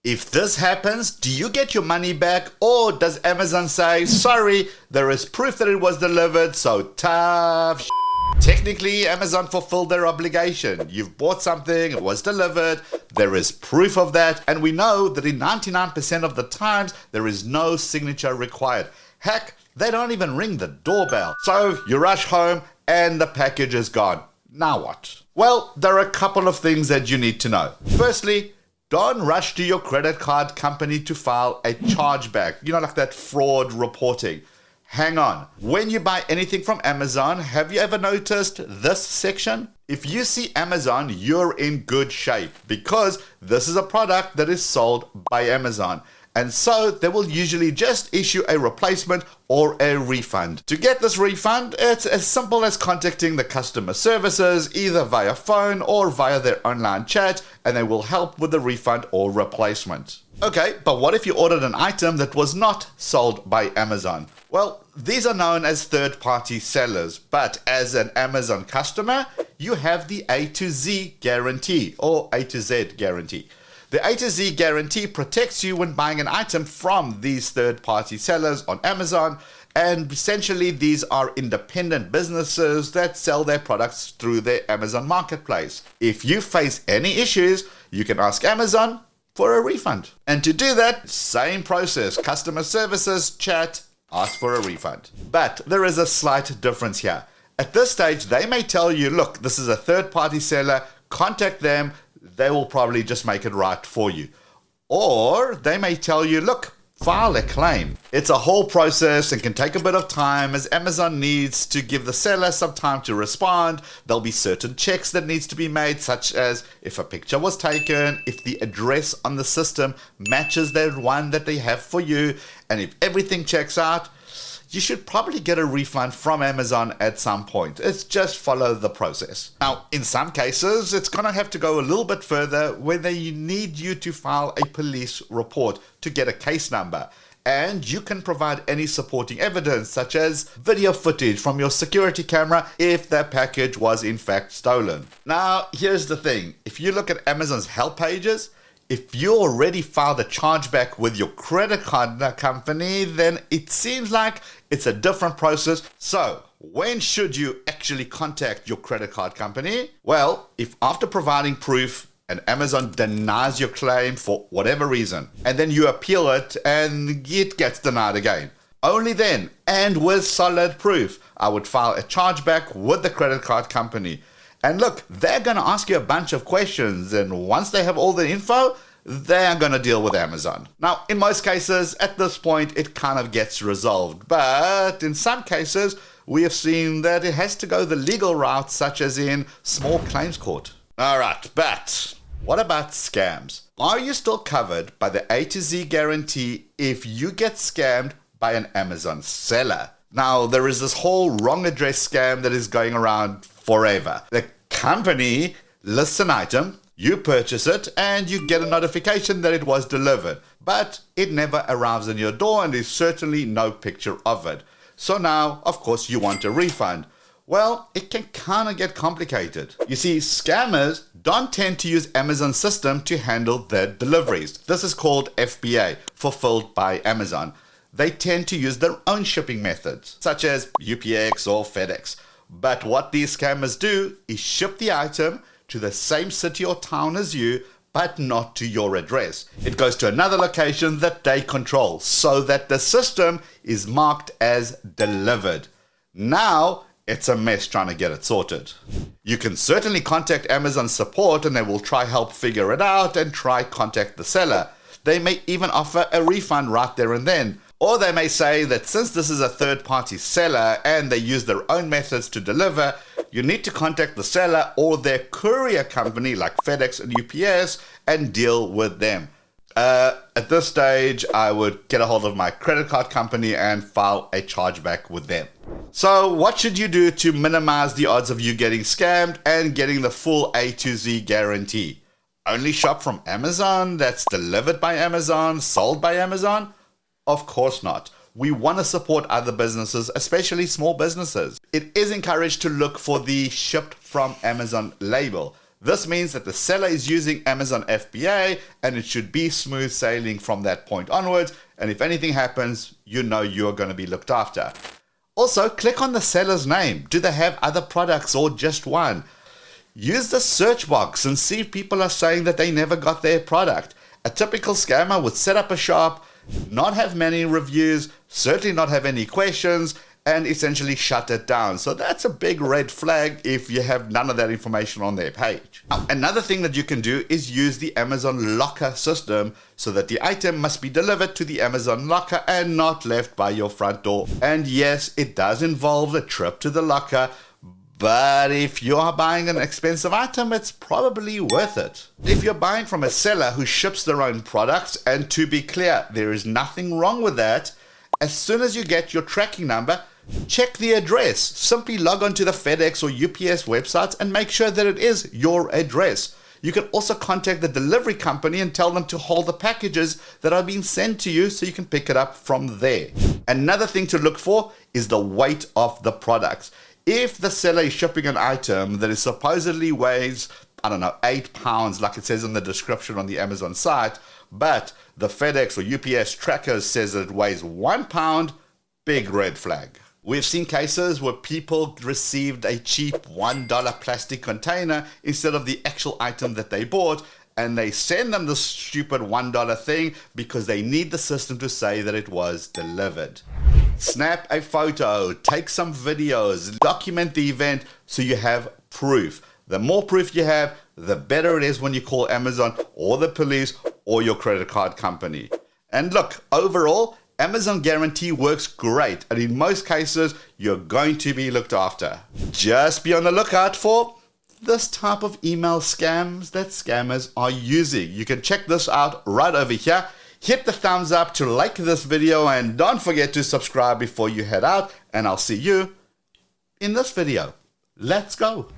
If this happens, do you get your money back, or does Amazon say, sorry, there is proof that it was delivered, so tough? Technically, Amazon fulfilled their obligation. You've bought something, it was delivered, there is proof of that, and we know that in 99% of the times, there is no signature required. Heck, they don't even ring the doorbell. So you rush home and the package is gone. Now what? Well, there are a couple of things that you need to know. Firstly, don't rush to your credit card company to file a chargeback. You know, like that fraud reporting. Hang on. When you buy anything from Amazon, have you ever noticed this section? If you see Amazon, you're in good shape because this is a product that is sold by Amazon. And so they will usually just issue a replacement or a refund. To get this refund, it's as simple as contacting the customer services either via phone or via their online chat, and they will help with the refund or replacement. Okay, but what if you ordered an item that was not sold by Amazon? Well, these are known as third-party sellers, but as an Amazon customer, you have the A to Z guarantee or A to Z guarantee. The A to Z guarantee protects you when buying an item from these third-party sellers on Amazon, and essentially these are independent businesses that sell their products through their Amazon marketplace. If you face any issues, you can ask Amazon for a refund. And to do that, same process, customer services, chat, ask for a refund. But there is a slight difference here. At this stage, they may tell you, look, this is a third-party seller, contact them, they will probably just make it right for you. Or they may tell you, look, file a claim. It's a whole process and can take a bit of time as Amazon needs to give the seller some time to respond. There'll be certain checks that needs to be made, such as if a picture was taken, if the address on the system matches the one that they have for you, and if everything checks out, you should probably get a refund from Amazon at some point. It's just follow the process. Now, in some cases, it's going to have to go a little bit further where they need you to file a police report to get a case number. And you can provide any supporting evidence, such as video footage from your security camera if that package was in fact stolen. Now, here's the thing. If you look at Amazon's help pages, if you already filed a chargeback with your credit card company, then it seems like it's a different process. So, when should you actually contact your credit card company? Well, if after providing proof and Amazon denies your claim for whatever reason, and then you appeal it and it gets denied again, only then, and with solid proof, I would file a chargeback with the credit card company. And look, they're going to ask you a bunch of questions, and once they have all the info, they're going to deal with Amazon. Now, in most cases, at this point, it kind of gets resolved. But in some cases, we have seen that it has to go the legal route, such as in small claims court. All right, but what about scams? Are you still covered by the A to Z guarantee if you get scammed by an Amazon seller? Now, there is this whole wrong address scam that is going around forever. The company lists an item, you purchase it, and you get a notification that it was delivered, but it never arrives on your door and there's certainly no picture of it. So now, of course, you want a refund. Well, it can kind of get complicated. You see, scammers don't tend to use Amazon's system to handle their deliveries. This is called FBA, fulfilled by Amazon. They tend to use their own shipping methods, such as UPX or FedEx. But what these scammers do is ship the item to the same city or town as you, but not to your address. It goes to another location that they control, so that the system is marked as delivered. Now, it's a mess trying to get it sorted. You can certainly contact Amazon support and they will try help figure it out and try contact the seller. They may even offer a refund right there and then. Or they may say that since this is a third-party seller and they use their own methods to deliver, you need to contact the seller or their courier company like FedEx and UPS and deal with them. At this stage, I would get a hold of my credit card company and file a chargeback with them. So what should you do to minimize the odds of you getting scammed and getting the full A to Z guarantee? Only shop from Amazon that's delivered by Amazon, sold by Amazon? Of course not. We want to support other businesses, especially small businesses. It is encouraged to look for the shipped from Amazon label. This means that the seller is using Amazon FBA and it should be smooth sailing from that point onwards. And if anything happens, you know you're going to be looked after. Also, click on the seller's name. Do they have other products or just one? Use the search box and see if people are saying that they never got their product. A typical scammer would set up a shop, not have many reviews, certainly not have any questions, and essentially shut it down. So that's a big red flag if you have none of that information on their page. Now, another thing that you can do is use the Amazon locker system so that the item must be delivered to the Amazon locker and not left by your front door. And yes, it does involve a trip to the locker, but if you are buying an expensive item, it's probably worth it. If you're buying from a seller who ships their own products, and to be clear, there is nothing wrong with that, as soon as you get your tracking number, check the address. Simply log on to the FedEx or UPS websites and make sure that it is your address. You can also contact the delivery company and tell them to hold the packages that are being sent to you so you can pick it up from there. Another thing to look for is the weight of the products. If the seller is shipping an item that is supposedly weighs, 8 pounds, like it says in the description on the Amazon site, but the FedEx or UPS tracker says it weighs 1 pound, big red flag. We've seen cases where people received a cheap $1 plastic container instead of the actual item that they bought, and they send them the stupid $1 thing because they need the system to say that it was delivered. Snap a photo, take some videos, document the event so you have proof. The more proof you have, the better it is when you call Amazon or the police or your credit card company. And look, overall, Amazon Guarantee works great, and in most cases, you're going to be looked after. Just be on the lookout for this type of email scams that scammers are using. You can check this out right over here. Hit the thumbs up to like this video, and don't forget to subscribe before you head out, and I'll see you in this video. Let's go.